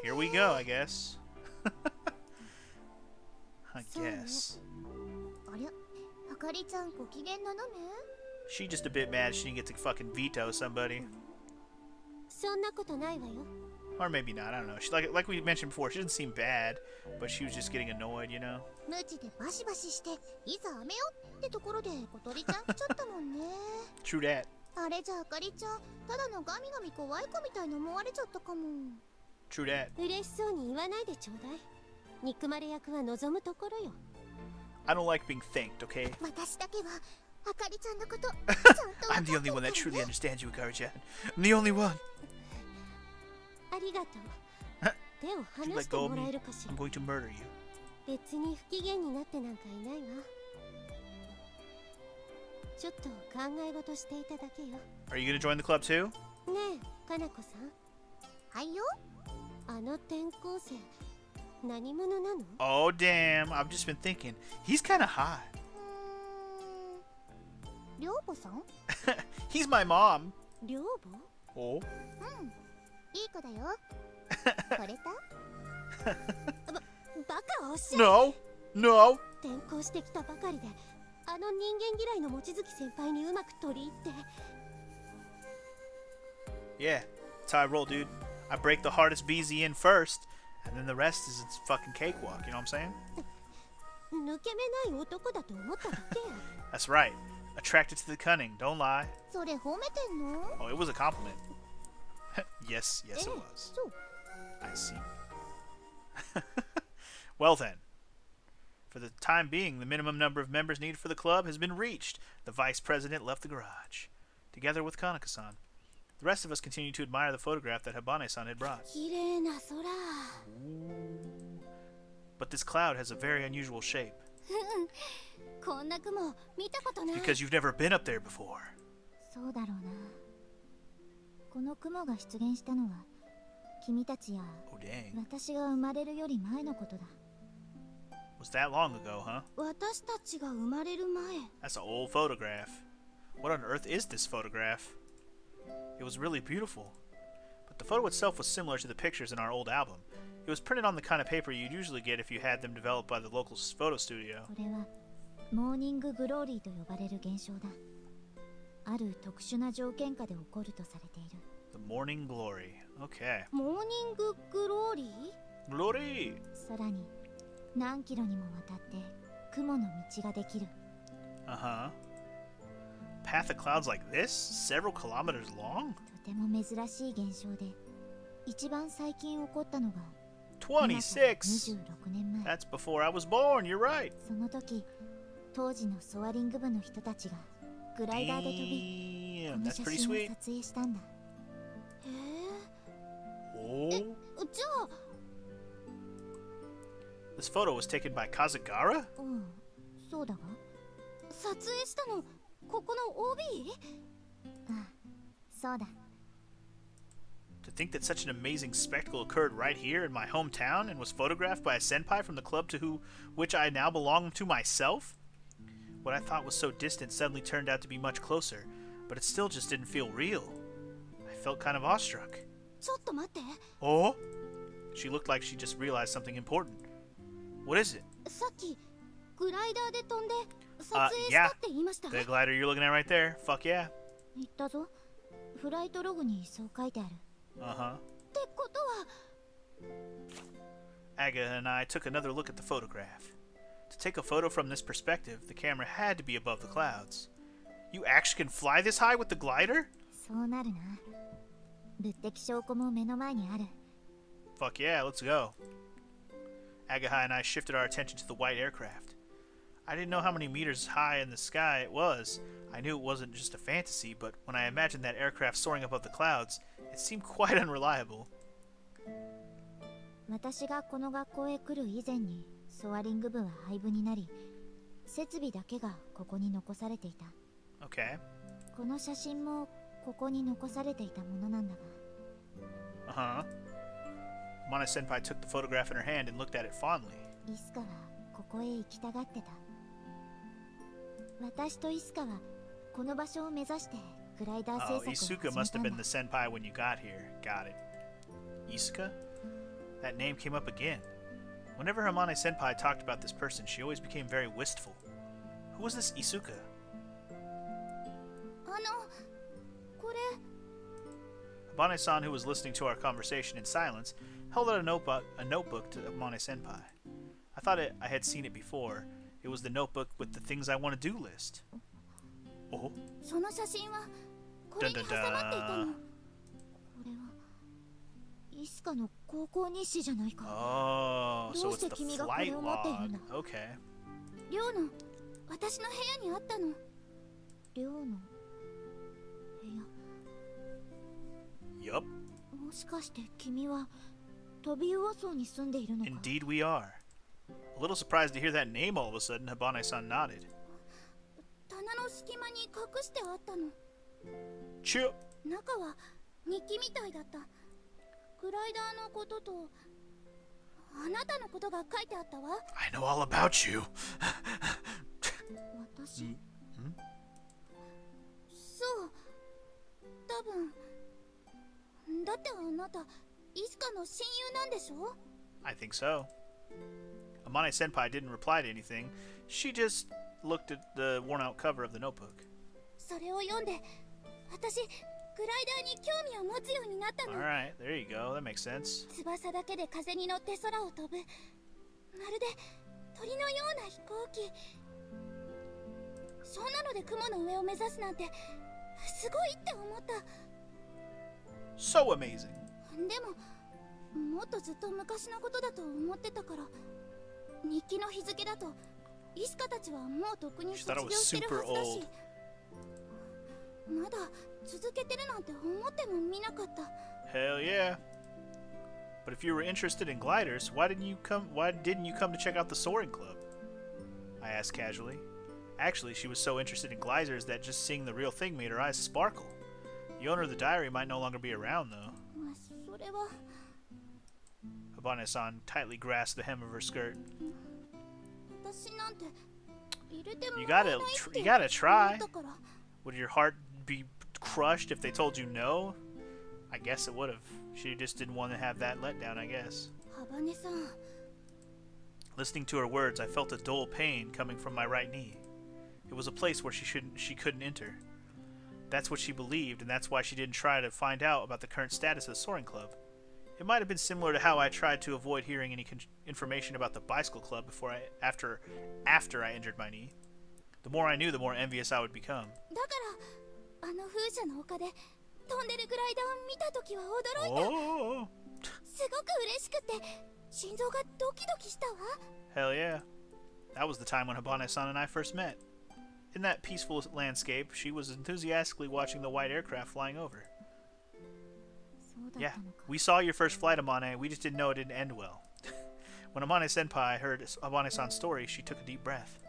here we go, I guess. I guess. She just a bit mad she didn't get to fucking veto somebody. Or maybe not, I don't know. She, like we mentioned before, she doesn't seem bad, but she was just getting annoyed, you know? True that. True that. I don't like being thanked, okay? I'm the only one that truly understands you, Akari-chan. I'm the only one. If you let go of me, I'm going to murder you. Are you going to join the club too? Oh damn, I've just been thinking. He's kind of hot. He's my mom. Oh. No, no. Yeah, that's how I roll, dude. I break the hardest BZ in first, and then the rest is its fucking cakewalk, you know what I'm saying? That's right. Attracted to the cunning, don't lie. Oh, it was a compliment. Yes, it was. I see. Well then. For the time being, the minimum number of members needed for the club has been reached. The vice president left the garage, together with Kanaka-san. The rest of us continue to admire the photograph that Habane-san had brought. Ooh. But this cloud has a very unusual shape. Because you've never been up there before. Oh, dang. Was that long ago, huh? That's an old photograph. What on earth is this photograph? It was really beautiful. But the photo itself was similar to the pictures in our old album. It was printed on the kind of paper you'd usually get if you had them developed by the local photo studio. The morning glory. Okay. Morning glory? Glory! Uh-huh. Path of clouds like this? Several kilometers long? 26! That's before I was born, you're right. Damn, that's pretty sweet. Oh. This photo was taken by Kazagara? To think that such an amazing spectacle occurred right here in my hometown and was photographed by a senpai from the club to which I now belong to myself? What I thought was so distant suddenly turned out to be much closer, but it still just didn't feel real. I felt kind of awestruck. Oh? She looked like she just realized something important. What is it? Yeah. The glider you're looking at right there. Fuck yeah. Uh-huh. Aga and I took another look at the photograph. To take a photo from this perspective, the camera had to be above the clouds. You actually can fly this high with the glider? Fuck yeah, let's go. Agahai and I shifted our attention to the white aircraft. I didn't know how many meters high in the sky it was. I knew it wasn't just a fantasy, but when I imagined that aircraft soaring above the clouds, it seemed quite unreliable. Okay. Uh-huh. Mana-senpai took the photograph in her hand and looked at it fondly. Oh, Isuka must have been the senpai when you got here. Got it. Isuka? That name came up again. Whenever Hamane-senpai talked about this person, she always became very wistful. Who was this Isuka? Hamane-san, who was listening to our conversation in silence, held out a notebook to Hamane-senpai. I thought I had seen it before. It was the notebook with the things I want to do list. Oh. Dun, dun, dun. Oh, so it's the flight log. Okay. Yup. Indeed we are. A little surprised to hear that name all of a sudden. Habane-san nodded. Chill. I know all about you. I think so. Amane-senpai didn't reply to anything. She just looked at the worn-out cover of the notebook. Alright, there you go. That makes sense. So amazing. She thought it was super old. Hell yeah. But if you were interested in gliders, why didn't you come to check out the soaring club? I asked casually. Actually, she was so interested in gliders that just seeing the real thing made her eyes sparkle. The owner of the diary might no longer be around, though. Habane-san tightly grasped the hem of her skirt. You gotta try. Would your heart be crushed if they told you no? I guess it would have. She just didn't want to have that letdown, I guess. Listening to her words, I felt a dull pain coming from my right knee. It was a place where she couldn't enter. That's what she believed, and that's why she didn't try to find out about the current status of the Soaring Club. It might have been similar to how I tried to avoid hearing any information about the Bicycle Club after I injured my knee. The more I knew, the more envious I would become. Oh. Hell yeah. That was the time when Habane-san and I first met. In that peaceful landscape, she was enthusiastically watching the white aircraft flying over. Yeah, we saw your first flight, Amane. We just didn't know it didn't end well. When Amane-senpai heard Abane-san's story, she took a deep breath.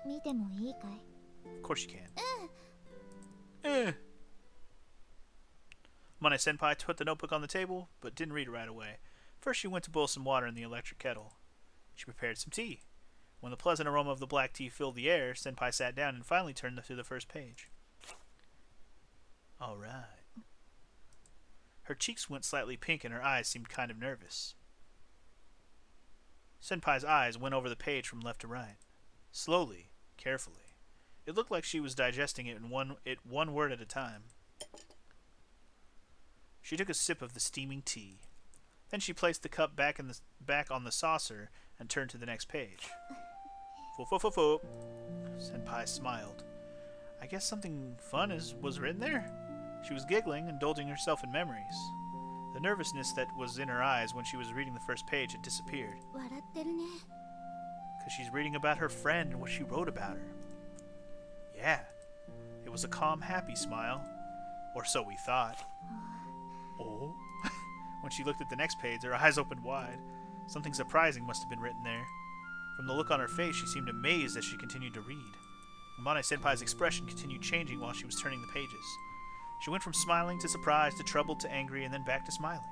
Of course you can. Amane-senpai put the notebook on the table, but didn't read it right away. First, she went to boil some water in the electric kettle. She prepared some tea. When the pleasant aroma of the black tea filled the air, Senpai sat down and finally turned to the first page. All right. Her cheeks went slightly pink and her eyes seemed kind of nervous. Senpai's eyes went over the page from left to right. Slowly, carefully. It looked like she was digesting it one word at a time. She took a sip of the steaming tea. Then she placed the cup back on the saucer and turned to the next page. Fo. Senpai smiled. I guess something fun was written there? She was giggling, indulging herself in memories. The nervousness that was in her eyes when she was reading the first page had disappeared. Because she's reading about her friend and what she wrote about her. Yeah, it was a calm, happy smile. Or so we thought. Oh. When she looked at the next page, her eyes opened wide. Something surprising must have been written there. From the look on her face, she seemed amazed as she continued to read. Amane-senpai's expression continued changing while she was turning the pages. She went from smiling to surprised to troubled to angry and then back to smiling.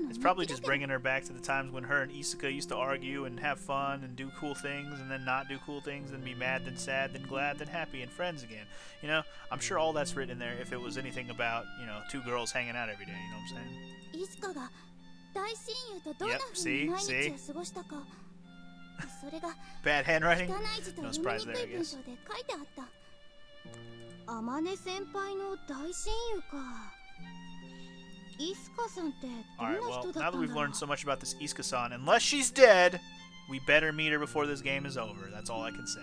It's probably just bringing her back to the times when her and Isuka used to argue and have fun and do cool things and then not do cool things and be mad then sad then glad then happy and friends again. You know, I'm sure all that's written in there if it was anything about, you know, two girls hanging out every day, you know what I'm saying? Yep, see? Bad handwriting? No surprise there, I guess. Alright, well, now that we've learned so much about this Isuka-san, unless she's dead, we better meet her before this game is over. That's all I can say.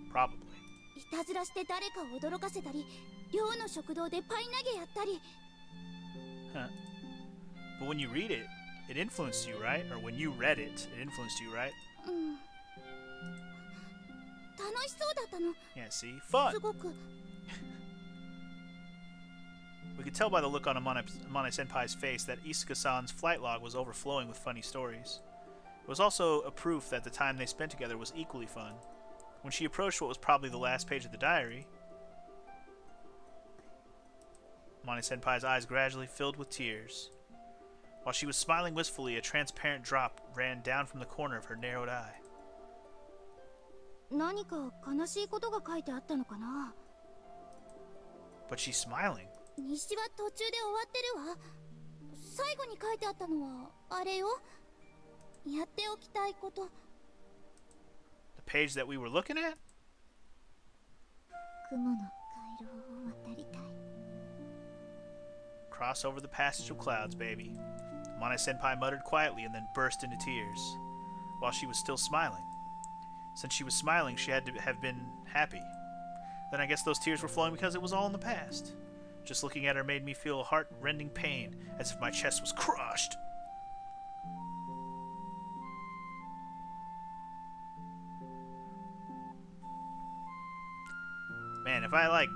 Probably. Huh. But when you read it, it influenced you, right? Or when you read it, it influenced you, right? Yeah, see? Fun! We could tell by the look on Amane-senpai's face that Isuka-san's flight log was overflowing with funny stories. It was also a proof that the time they spent together was equally fun. When she approached what was probably the last page of the diary, Amane-senpai's eyes gradually filled with tears. While she was smiling wistfully, a transparent drop ran down from the corner of her narrowed eye. But she's smiling. The page that we were looking at? Cross over the passage of clouds, baby. Amane-senpai muttered quietly and then burst into tears, while she was still smiling. Since she was smiling, she had to have been happy. Then I guess those tears were flowing because it was all in the past. Just looking at her made me feel a heart-rending pain, as if my chest was crushed. Man, if I, like,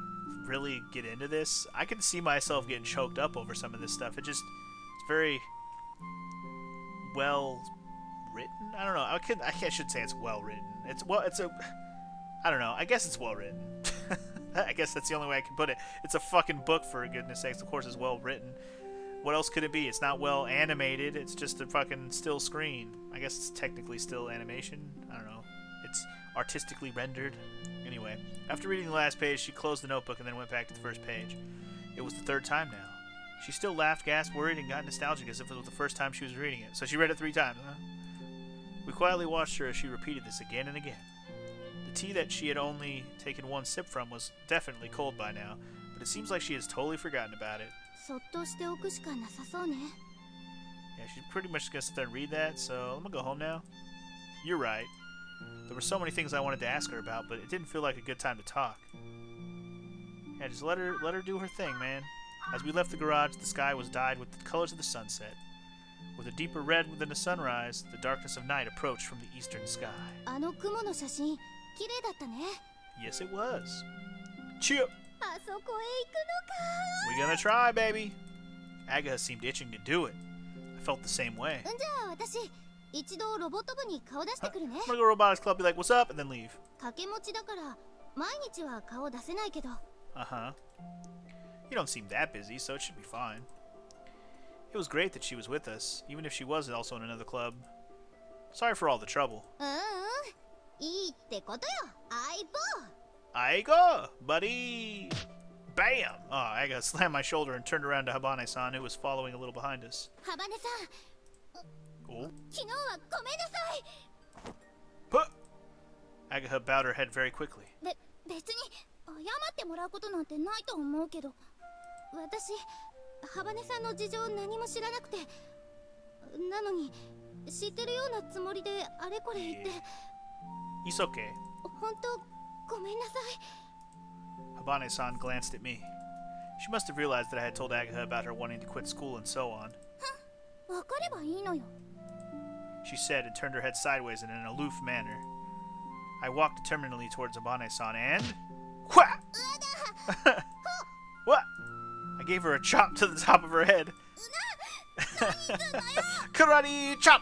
really get into this, I can see myself getting choked up over some of this stuff. It's very well written. I don't know. I should say it's well written. I don't know. I guess it's well written. I guess that's the only way I can put it. It's a fucking book, for goodness sakes. Of course, it's well written. What else could it be? It's not well animated. It's just a fucking still screen. I guess it's technically still animation. I don't know. It's artistically rendered. Anyway, after reading the last page, she closed the notebook and then went back to the first page. It was the third time now. She still laughed, gasped, worried, and got nostalgic as if it was the first time she was reading it. So she read it 3 times, huh? We quietly watched her as she repeated this again and again. The tea that she had only taken 1 sip from was definitely cold by now, but it seems like she has totally forgotten about it. Yeah, she's pretty much gonna sit there and read that, so I'm gonna go home now. You're right. There were so many things I wanted to ask her about, but it didn't feel like a good time to talk. Yeah, just let her do her thing, man. As we left the garage, the sky was dyed with the colors of the sunset. With a deeper red than the sunrise, the darkness of night approached from the eastern sky. Yes, it was. Chip! We're gonna try, baby! Aga seemed itching to do it. I felt the same way. I'm gonna go robotics club, be like, what's up, and then leave. Uh-huh. You don't seem that busy, so it should be fine. It was great that she was with us, even if she was also in another club. Sorry for all the trouble. Aigo, buddy! Bam! Oh, Aga slammed my shoulder and turned around to Habane-san, who was following a little behind us. Oh. Puh! Aga bowed her head very quickly. It's okay. Habane-san glanced at me. She must have realized that I had told Aga about her wanting to quit school and so on. She said and turned her head sideways in an aloof manner. I walked determinedly towards Habane-san and... Wha! What? I gave her a chop to the top of her head. Karate chop!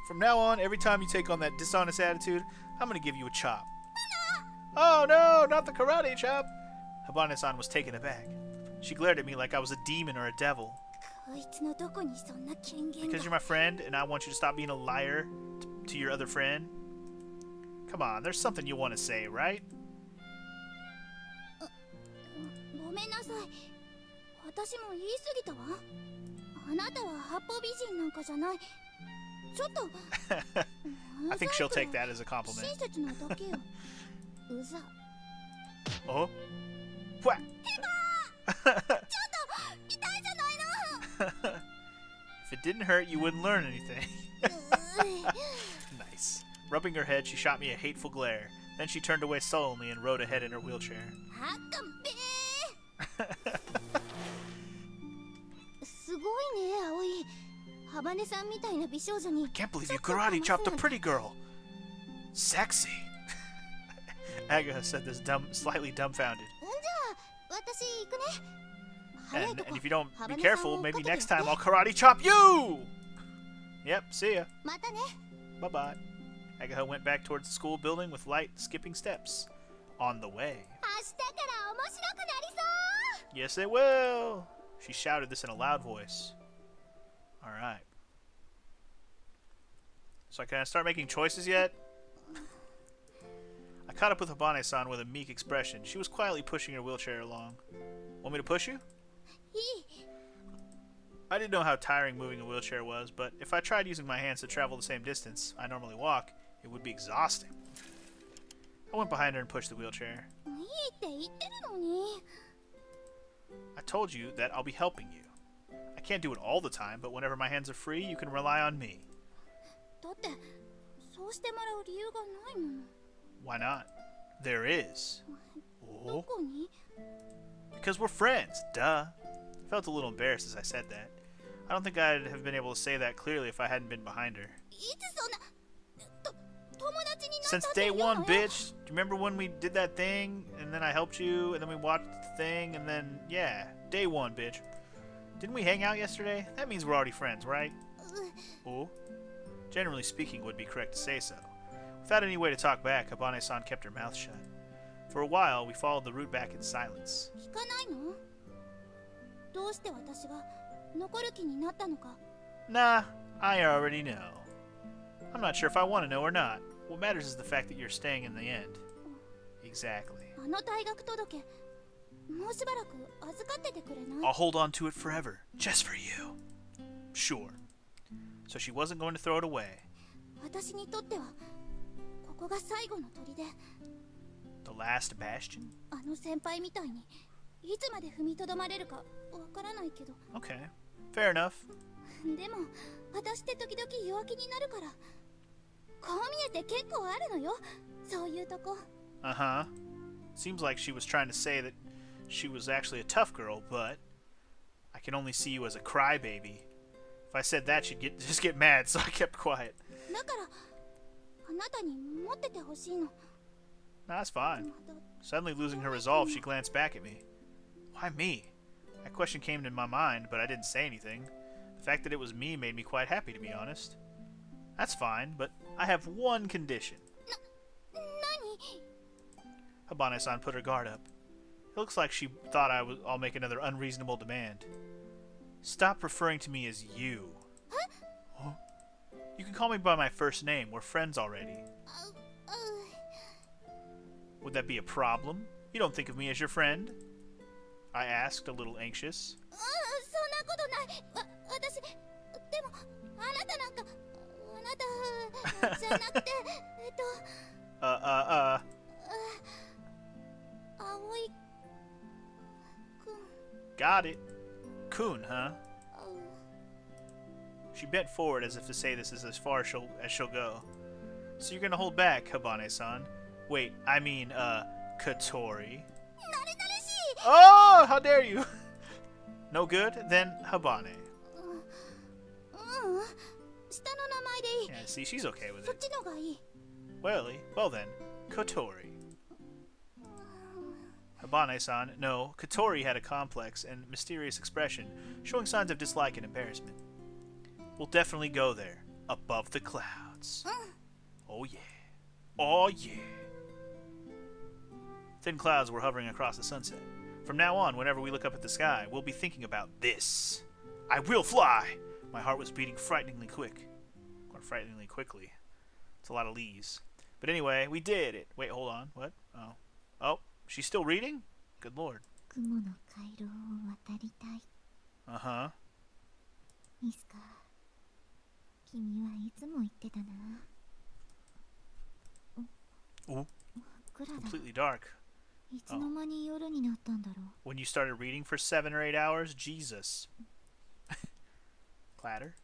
From now on, every time you take on that dishonest attitude, I'm gonna give you a chop. Oh no, not the karate chop! Habane-san was taken aback. She glared at me like I was a demon or a devil. Because you're my friend and I want you to stop being a liar to your other friend? Come on, there's something you want to say, right? I think she'll take that as a compliment. Oh? What? If it didn't hurt, you wouldn't learn anything. Nice. Rubbing her head, she shot me a hateful glare. Then she turned away sullenly and rode ahead in her wheelchair. I can't believe you karate chopped a pretty girl. Sexy. Agatha said this slightly dumbfounded. And if you don't be careful, maybe next time I'll karate chop you! Yep, see ya. Bye-bye. Agatha went back towards the school building with light, skipping steps. On the way. Yes, it will! She shouted this in a loud voice. Alright. So can I start making choices yet? I caught up with Habane-san with a meek expression. She was quietly pushing her wheelchair along. Want me to push you? I didn't know how tiring moving a wheelchair was, but if I tried using my hands to travel the same distance I normally walk, it would be exhausting. I went behind her and pushed the wheelchair. I told you that I'll be helping you. I can't do it all the time, but whenever my hands are free, you can rely on me. Why not? There is. Oh. Because we're friends, duh. I felt a little embarrassed as I said that. I don't think I'd have been able to say that clearly if I hadn't been behind her. Since day one, bitch. Do you remember when we did that thing, and then I helped you, and then we watched the thing, and then, yeah, day one, bitch. Didn't we hang out yesterday? That means we're already friends, right? Oh? Generally speaking would be correct to say so. Without any way to talk back, Habane-san kept her mouth shut. For a while, we followed the route back in silence. Nah, I already know. I'm not sure if I want to know or not. What matters is the fact that you're staying in the end. Exactly. I'll hold on to it forever, just for you. Sure. So she wasn't going to throw it away. The last bastion? Okay, fair enough. Uh-huh. Seems like she was trying to say that she was actually a tough girl, but I can only see you as a crybaby. If I said that, she'd just get mad, so I kept quiet. Nah, that's fine. Suddenly losing her resolve, she glanced back at me. Why me? That question came in my mind, but I didn't say anything. The fact that it was me made me quite happy, to be honest. That's fine, but I have one condition. Habane-san put her guard up. It looks like she thought I'll make another unreasonable demand. Stop referring to me as you. Huh? You can call me by my first name. We're friends already. Would that be a problem? You don't think of me as your friend? I asked, a little anxious. Got it. Kun, huh? She bent forward as if to say this is as far as she'll go. So you're gonna hold back, Habane-san? Wait, I mean, Katori. Oh, how dare you! No good? Then Habane. Yeah, see, she's okay with it. Well then, Kotori. Habane-san, no, Kotori had a complex and mysterious expression, showing signs of dislike and embarrassment. We'll definitely go there, above the clouds. Oh yeah. Oh yeah. Thin clouds were hovering across the sunset. From now on, whenever we look up at the sky, we'll be thinking about this. I will fly! My heart was beating frighteningly quick. Or frighteningly quickly. It's a lot of lees. But anyway, we did it. Wait, hold on. What? Oh. Oh, she's still reading? Good lord. Uh-huh. いつか君はいつも言ってたな。Ooh. 真っ暗だ。 Completely dark. いつの間に夜になったんだろう。 When you started reading for 7 or 8 hours? Jesus. Clatter.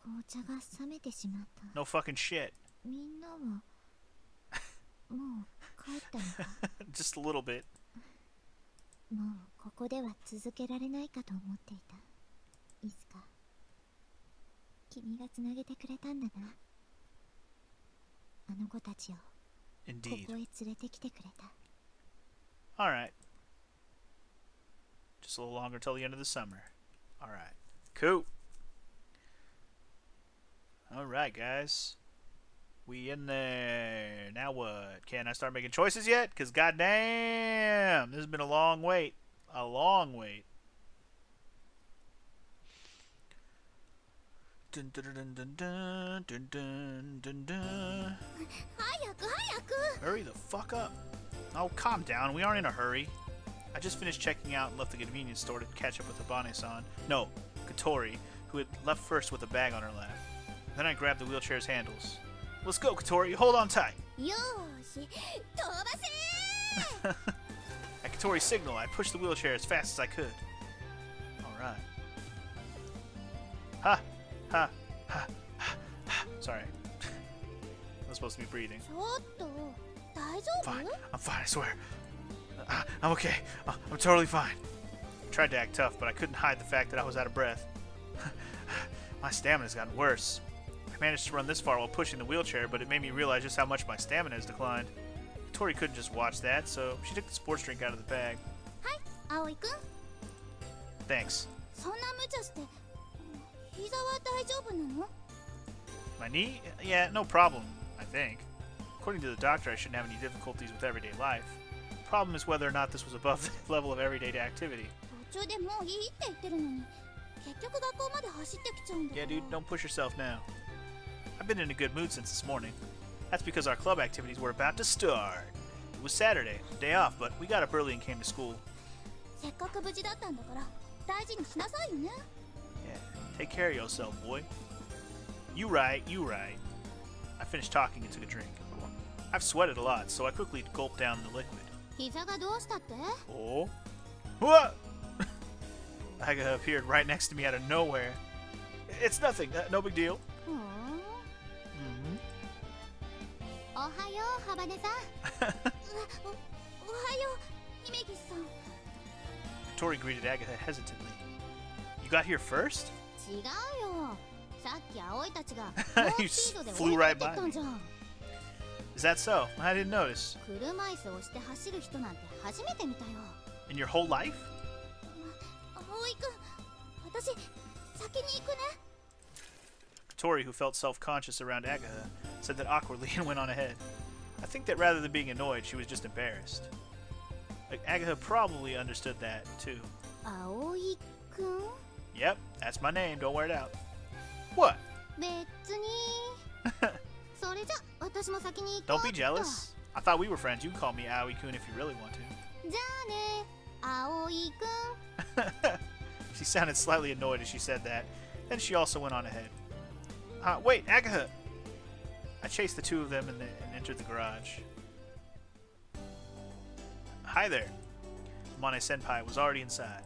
紅茶が冷めてしまった。 No fucking shit. みんなはもう帰ったのか。Just a little bit. もうここでは続けられないかと思っていた。いつか君がつなげてくれたんだな。あの子たちをこ Indeed. こへ連れてきてくれた。 Alright. Just a little longer till the end of the summer. Alright. Cool. Alright, guys. We in there. Now what? Can I start making choices yet? Because goddamn, this has been a long wait. A long wait. Dun, dun, dun, dun, dun, dun, dun, dun, dun. 早く早く。 Hurry the fuck up. Oh, calm down. We aren't in a hurry. I just finished checking out and left the convenience store to catch up with Abane-san. No, Katori, who had left first with a bag on her lap. Then I grabbed the wheelchair's handles. Let's go, Katori. Hold on tight. よーし、飛ばせ At Katori's signal, I pushed the wheelchair as fast as I could. Alright. Ha! Ha! Ha! Ha! Ha! Sorry. I was supposed to be breathing. ちょっと大丈夫？ Fine. I'm fine, I swear. I'm okay. I'm totally fine. I tried to act tough, but I couldn't hide the fact that I was out of breath. My stamina's gotten worse. I managed to run this far while pushing the wheelchair, but it made me realize just how much my stamina has declined. Tori couldn't just watch that, so she took the sports drink out of the bag. はい、葵くん。 Thanks. そんな無茶して、膝は大丈夫なの？ My knee? Yeah, no problem, I think. According to the doctor, I shouldn't have any difficulties with everyday life. The problem is whether or not this was above the level of everyday activity. 途中でもういいって言ってるのに、結局学校まで走ってきちゃうんだから。 Yeah, dude, don't push yourself now. I've been in a good mood since this morning. That's because our club activities were about to start. It was Saturday, day off, but we got up early and came to school. せっかく無事だったんだから、大事にしなさいよね。 Yeah, take care of yourself, boy. You right, you right. I finished talking and took a drink. I've sweated a lot, so I quickly gulped down the liquid. 膝がどうしたって？ Oh. What? Aga appeared right next to me out of nowhere. It's nothing, no big deal. ふん。 Mm-hmm. おはよう、ハバネさん。おはよう、姫岸さん。 Tori greeted Agatha hesitantly. You got here first? 違うよ。さっき葵たちが You 猛スピードで flew 追い right かけて by ったんじゃん。 Is that so? I didn't notice. 車椅子を押して走る人なんて初めて見たよ。 In your whole life? 葵くん、私先に行くね。 Tori, who felt self-conscious around Agatha, said that awkwardly and went on ahead. I think that rather than being annoyed, she was just embarrassed. Like, Agatha probably understood that, too. 葵くん？ Yep, that's my name, don't wear it out. What? 別に。それじゃ、私も先に行こう Don't be っと。 jealous. I thought we were friends. You can call me Aoi-kun if you really want to. じゃあね、葵くん。 She sounded slightly annoyed as she said that. Then she also went on ahead. Wait, Agatha! I chased the two of them and entered the garage. Hi there. Mane-senpai was already inside.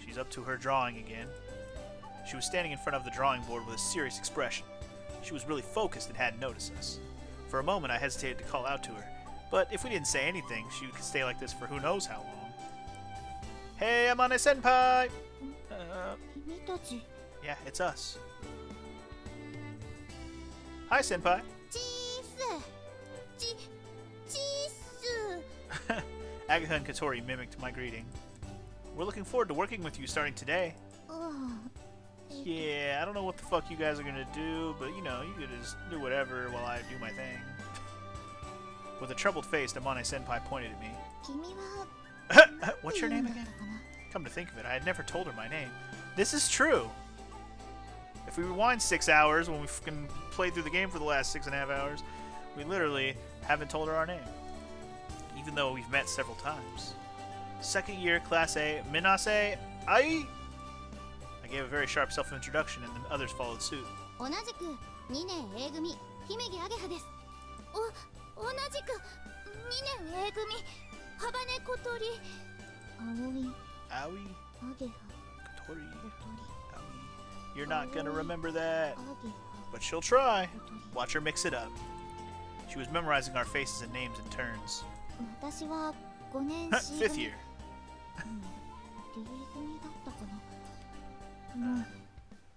She's up to her drawing again. She was standing in front of the drawing board with a serious expression. She was really focused and hadn't noticed us. For a moment I hesitated to call out to her, but if we didn't say anything, she could stay like this for who knows how long. Hey, Amane-senpai! 君たち。 Yeah, it's us. Hi, senpai. チース。 Agatha and Katori mimicked my greeting. We're looking forward to working with you starting today. ああ。Yeah, I don't know what the fuck you guys are gonna do, but you know, you could just do whatever while I do my thing. With a troubled face, Amane Senpai pointed at me. 君は What's your name だった again? かな Come to think of it, I had never told her my name. This is true. If we rewind 6 hours when we fucking played through the game for the last 6.5 hours, we literally haven't told her our name. Even though we've met several times. Second year, Class A, Minase Ai. I gave a very sharp self-introduction and then others followed suit. 同じく2年 A 組姫木あげはです。同じく2年 A 組ハバネ小鳥葵 Aoi, あげは Kotori, 小鳥 Aoi. You're not gonna remember that. あげは But she'll try. 小鳥 Watch her mix it up. She was memorizing our faces and names in turns. 私は5年 C 組 Fifth year. D 組だったかな。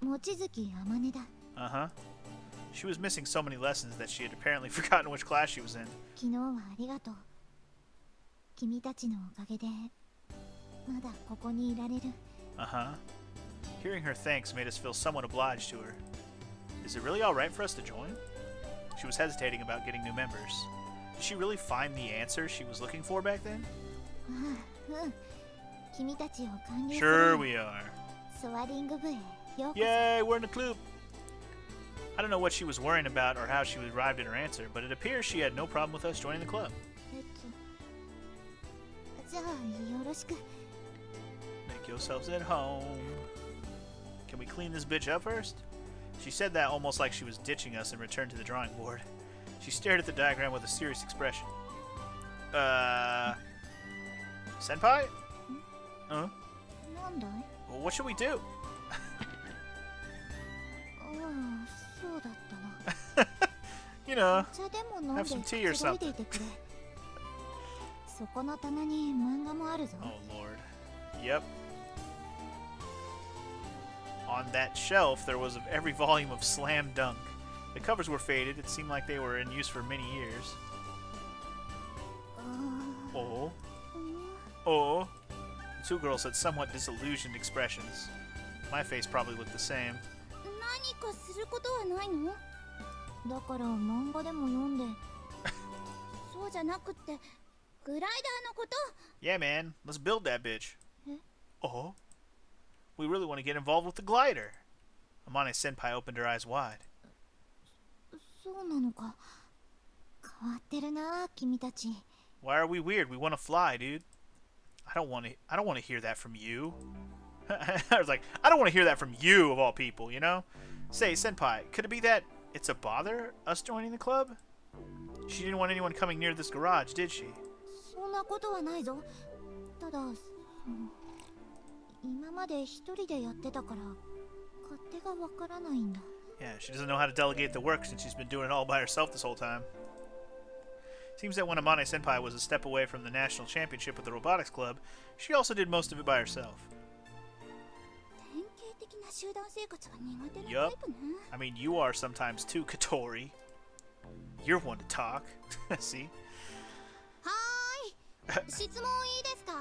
望月あまねだ。 Uh-huh. She was missing so many lessons that she had apparently forgotten which class she was in. 昨日はありがとう。君たちのおかげでまだここにいられる。 Uh-huh. Hearing her thanks made us feel somewhat obliged to her. Is it really alright for us to join? She was hesitating about getting new members. Did she really find the answer she was looking for back then? うん。君たちを歓迎す Sure る we are. ソワリング部へようこそ。 Yay, we're in the club! I don't know what she was worrying about or how she arrived at her answer, but it appears she had no problem with us joining the club. じゃあよろしく。 Make yourselves at home. Can we clean this bitch up first? She said that almost like she was ditching us and returned to the drawing board. She stared at the diagram with a serious expression. Senpai? Huh? なんだい？ Well, what should we do? ああ、そうだったな。 You know, お茶でも飲んで have some tea or くつろいでいてくれ。そこの棚に漫画もあるぞ。 oh lord. Yep. On that shelf, there was every volume of Slam Dunk. The covers were faded. It seemed like they were in use for many years. あ Oh. あ、 Oh. The two girls had somewhat disillusioned expressions. My face probably looked the same. 何かすることはないの？だから漫画でも読んで。そうじゃなくって、グライダーのこと？ Yeah, man. Let's build that bitch. Eh? Oh. We really want to get involved with the glider. Amane Senpai opened her eyes wide. そうなのか。変わってるな、君たち。 Why are we weird? We want to fly, dude. I don't want to hear that from you. I was like, I don't want to hear that from you of all people, you know? Say, Senpai, could it be that it's a bother us joining the club? She didn't want anyone coming near this garage, did she? そんなことはないぞ。ただ、今まで一人でやってたから勝手がわからないんだ。 Yeah, she doesn't know how to delegate the work since she's been doing it all by herself this whole time. Seems that when Amane Senpai was a step away from the national championship with the robotics club, she also did most of it by herself. 典型的な集団生活が苦手な Yup. タイプね。 I mean, you are sometimes too, Katori. You're one to talk. See? はーい。質問いいですか？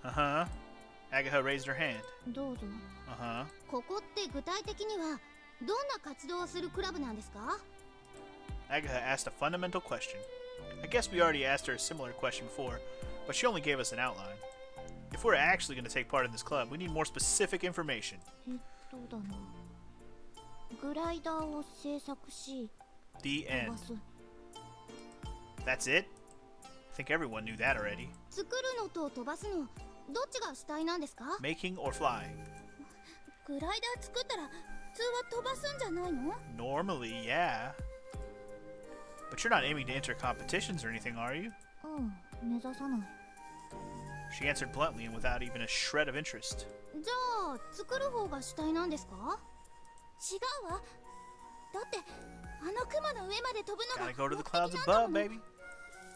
Uh-huh. Agaha raised her hand. どうぞ。 Uh-huh. ここって具体的にはどんな活動をするクラブなんですか？ Agaha asked a fundamental question. I guess we already asked her a similar question before, but she only gave us an outline. If we're actually going to take part in this club, we need more specific information. だな。グライダーを製作し、 The 飛 end. ばす。 That's it? I think everyone knew that already. 作るのと飛ばすの、どっちが主体なんですか？ Making or flying? グライダー作ったら普通は飛ばすんじゃないの？ Normally, yeah. But you're not aiming to enter competitions or anything, are you? うん、目指さない。 She answered bluntly and without even a shred of interest. じゃあ作る方が主体なんですか？違うわ。だってあの雲の上まで飛ぶのが Gotta go to the 目的 clouds なんだも above, の。 baby.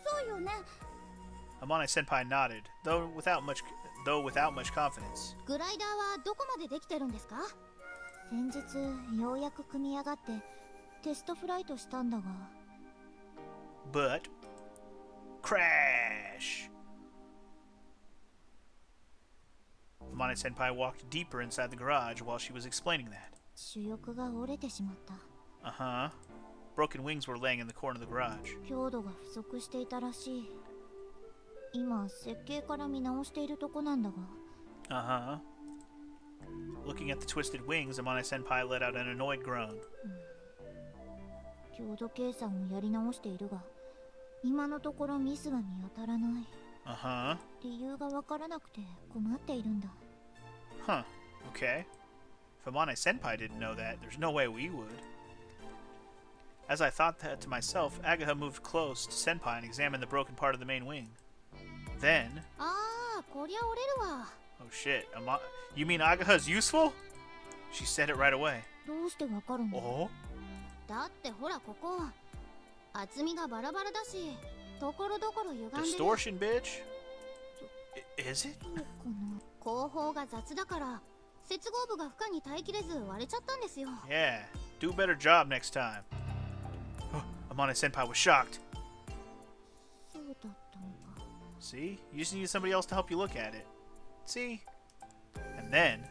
そうよね。 Amane Senpai nodded, though without much confidence. グライダーはどこまでできてるんですか？先日ようやく組み上がってテストフライトしたんだが。 But crash. Amane Senpai walked deeper inside the garage while she was explaining that. 主翼が折れてしまった。 Uh-huh. broken wings were laying in the corner of the garage. 強度が不足していたらしい。今設計から見直しているとこなんだが。Uh-huh. Looking at the twisted wings, Amane Senpai let out an annoyed groan. 強度計算をやり直しているが、今のところミスが見当たらない。Uh-huh. 理由がわからなくて困っているんだ。Huh. Okay. If Amane Senpai didn't know that, there's no way we would. As I thought that to myself, Agaha moved close to Senpai and examined the broken part of the main wing. Then... ああ、こりゃ折れるわ。 Oh shit, you mean Agaha's useful? She said it right away. どうしてわかるの？ Oh? だってほらここ、厚みがバラバラだし、ところどころ歪んでる。 Distortion, bitch? Is it? そうかな。後方が雑だから、接合部が負荷に耐えきれず割れちゃったんですよ。Yeah, do a better job next time. Amane Senpai was shocked. そうだったのか。 See? You just needed somebody else to help you look at it. See? And then...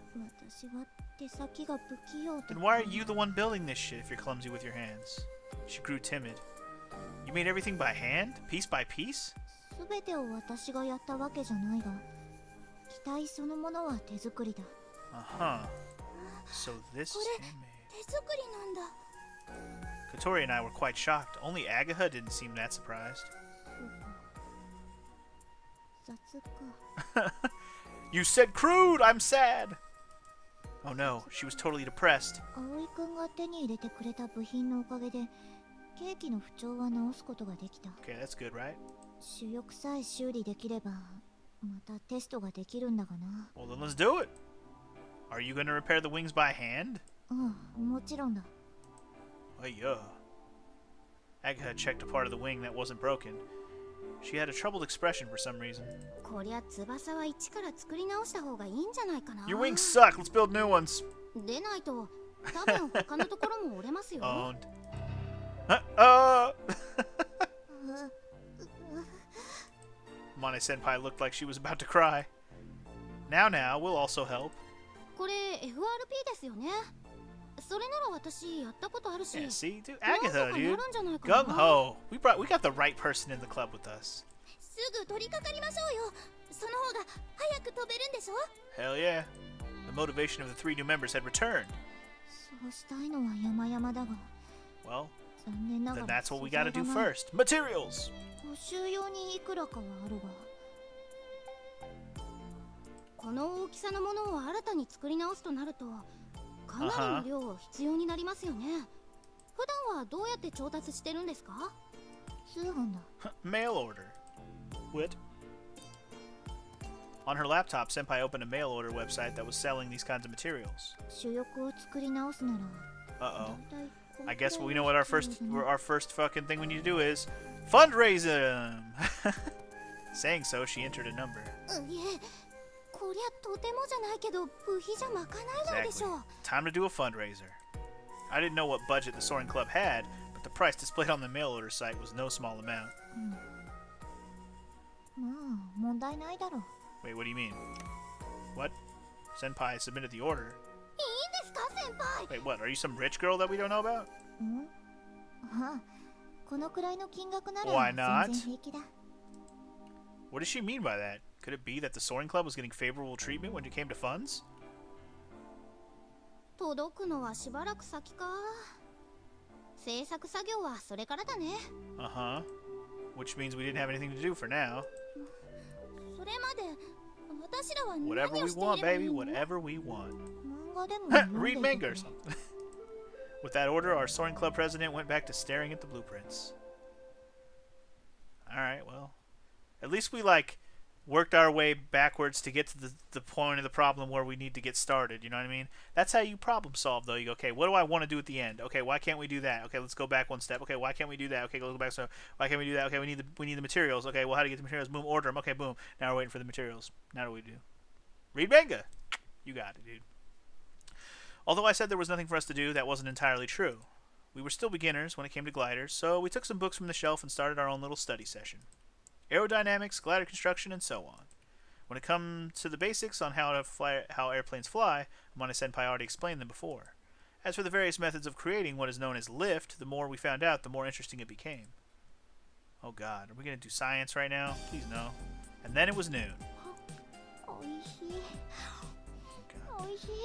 私は手先が不器用だ。 Then why are you the one building this shit if you're clumsy with your hands? She grew timid. You made everything by hand? Piece by piece? すべてを私がやったわけじゃないが、機体そのものは手作りだ。Uh-huh. So this is handmade. 手作りなんだ。 Kotori and I were quite shocked. Only Agaha didn't seem that surprised. 雑か。 You said crude! I'm sad! Oh no, she was totally depressed. 葵くんが手に入れてくれた部品のおかげで、ケーキの不調は直すことができた。Okay, that's good, right? 主翼さえ修理できれば、またテストができるんだがな。Well, then let's do it. Are you gonna repair the wings by hand? うん、もちろんだ。Oh, yeah. Agaha checked a part of the wing that wasn't broken. She had a troubled expression for some reason. こりゃ翼は一から作り直した方がいいんじゃないかな。 Your wings suck! Let's build new ones! でないと、多分他のところも折れますよ。Owned. Mane Senpai looked like she was about to cry. Now, we'll also help. これ FRP ですよね。それなら私やったことあるし。 Yeah, see? Dude, なんと Agatha, かな dude. るんじゃないかな。 Gung-ho. We got the right person in the club with us. すぐ取り掛かりましょうよ。その方が早く飛べるんでしょ。 Hell yeah. The motivation of the 3 new members had returned. そうしたいのは山々だが。 Well, 残念なが then ら that's what we gotta do 素材がない。 first. Materials! 補修用にいくらかはあるが。この大きさのものを新たに作り直すとなると、かなりの量必要になりますよね。普段はどうやって調達してるんですか？通販だ。Mail order. What? On her laptop, Senpai opened a mail order website that was selling these kinds of materials. 主翼を作り直すなら。 Uh-oh. だいたい I guess we know what our first fucking thing we need to do is fundraise them. Saying so, she entered a number. いえ、こりゃとてもじゃないけど部費じゃ賄えないでしょう。 Time to do a fundraiser. I didn't know what budget the Soaring Club had, but the price displayed on the mail order site was no small amount. まあ問題ないだろう。 Wait, what do you mean? What? Senpai submitted the order. いいんですか、先輩。 Wait, what? Are you some rich girl that we don't know about? ああ、このくらいの金額なら Why not? 全然平気だ。 What does she mean by that? Could it be that the Soaring Club was getting favorable treatment when it came to funds? 届くのはしばらく先か。制作作業はそれからだね。 Uh-huh. Which means we didn't have anything to do for now. それまで私らは Whatever 何を we してい want, ればいい baby. の？ Whatever we want. 漫画でも読んで Read い manga て or something. With that order, our Soaring Club president went back to staring at the blueprints. Alright, well. At least we, worked our way backwards to get to the point of the problem where we need to get started, you know what I mean? That's how you problem solve, though. You go, okay, what do I want to do at the end? Okay, why can't we do that? Okay, let's go back one step. Okay, why can't we do that? Okay, let's go back. So why can't we do that? Okay, we need the materials. Okay, well, how do you get the materials? Boom, order them. Okay, boom. Now we're waiting for the materials. Now what do we do? Read manga. You got it, dude. Although I said there was nothing for us to do, that wasn't entirely true. We were still beginners when it came to gliders, so we took some books from the shelf and started our own little study session. Aerodynamics, glider construction, and so on. When it comes to the basics on how airplanes fly, Amane Senpai already explained them before. As for the various methods of creating what is known as lift, the more we found out, the more interesting it became. Oh god, are we going to do science right now? Please no. And then it was noon. God.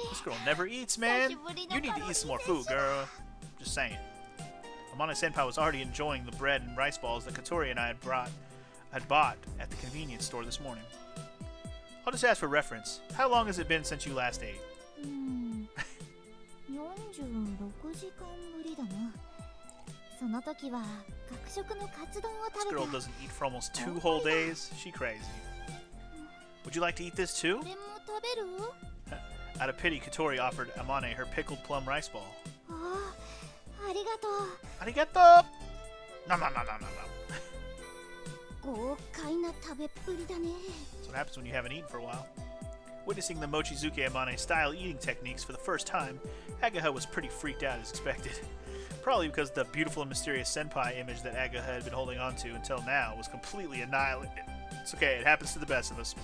This girl never eats, man. You need to eat some more food, girl. Just saying. Amane-senpai was already enjoying the bread and rice balls that Katori and I had bought at the convenience store this morning. I'll just ask for reference. How long has it been since you last ate? 46時間ぶりだな。その時は学食のカツ丼を This 食べ girl た。 doesn't eat for almost 2 whole days. She crazy. Would you like to eat this too? これも食べる？ Out of pity, Katori offered Amane her pickled plum rice ball. ああ、ありがとう。 Arigato! Nom nom nom nom nom nom. 豪快な食べっぷりだね。 That's what happens when you haven't eaten for a while. Witnessing the Mochizuki Amane style eating techniques for the first time, Agaha was pretty freaked out as expected. Probably because the beautiful and mysterious senpai image that Agaha had been holding on to until now was completely annihilated. It's okay, it happens to the best of us.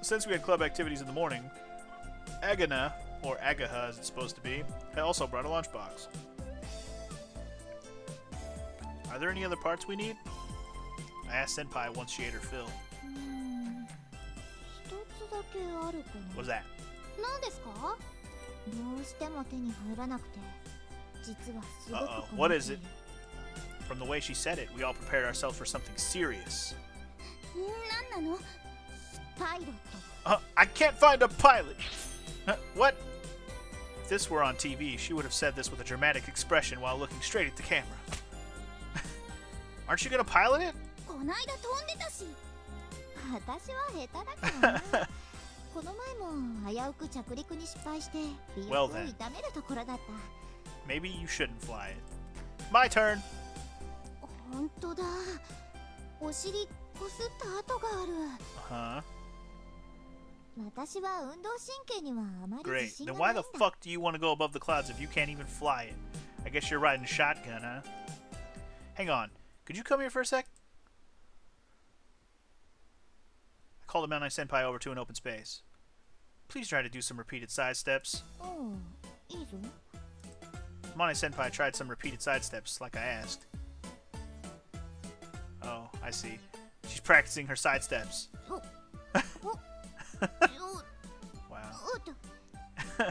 Since we had club activities in the morning, Agana, or Agaha as it's supposed to be, had also brought a lunchbox. Are there any other parts we need? I asked Senpai once she ate her fill. 一つだけあるかな。 What was that? 何ですか？どうしても手に入らなくて、実はすごく困っている。 What is it? From the way she said it, we all prepared ourselves for something serious. 何なの？パイロット。 I can't find a pilot! What? If this were on TV, she would have said this with a dramatic expression while looking straight at the camera. Aren't you gonna pilot it? こないだ飛んでたし。私は下手だからな。この前も危うく着陸に失敗して鼻翼を痛めるところだった。 Maybe you shouldn't fly it. My turn! 本当だ。お尻こすった跡がある。私は運動神経にはあまり Great. 自信が Then ない why んだ。 the fuck do you want to go above the clouds if you can't even fly it? I guess you're riding shotgun, huh? Hang on. Could you come here for a sec? I called Amane-senpai over to an open space. Please try to do some repeated side steps. うん、いいぞ。 Amane-senpai tried some repeated side steps, like I asked. Oh, I see. She's practicing her side steps. お、お、 Wow. おっと。あ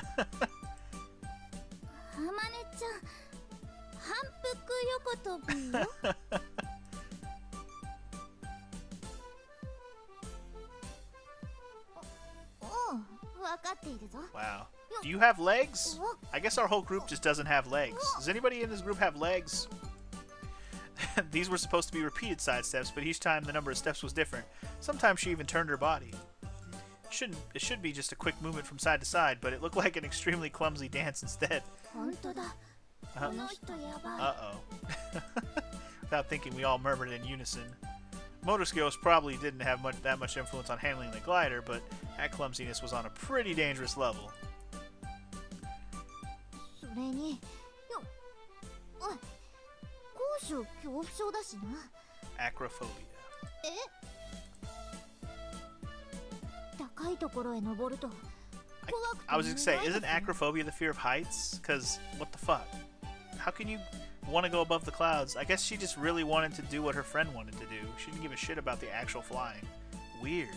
まねちゃん、反復横跳びよ。おう、わかっているぞ。 Wow. Do you have legs? I guess our whole group just doesn't have legs. Does anybody in this group have legs? These were supposed to be repeated side steps, but each time the number of steps was different. Sometimes she even turned her body. It should be just a quick movement from side to side, but it looked like an extremely clumsy dance instead. 本当だ。この人やばい。 Uh-oh. Without thinking, we all murmured in unison. Motor skills probably didn't have that much influence on handling the glider, but that clumsiness was on a pretty dangerous level. それに、よ、おい、高所恐怖症だしな。 Acrophobia. え？高いところへ登ると。 I was gonna say, isn't acrophobia the fear of heights? Cause what the fuck? How can you want to go above the clouds? I guess she just really wanted to do what her friend wanted to do. She didn't give a shit about the actual flying. Weird.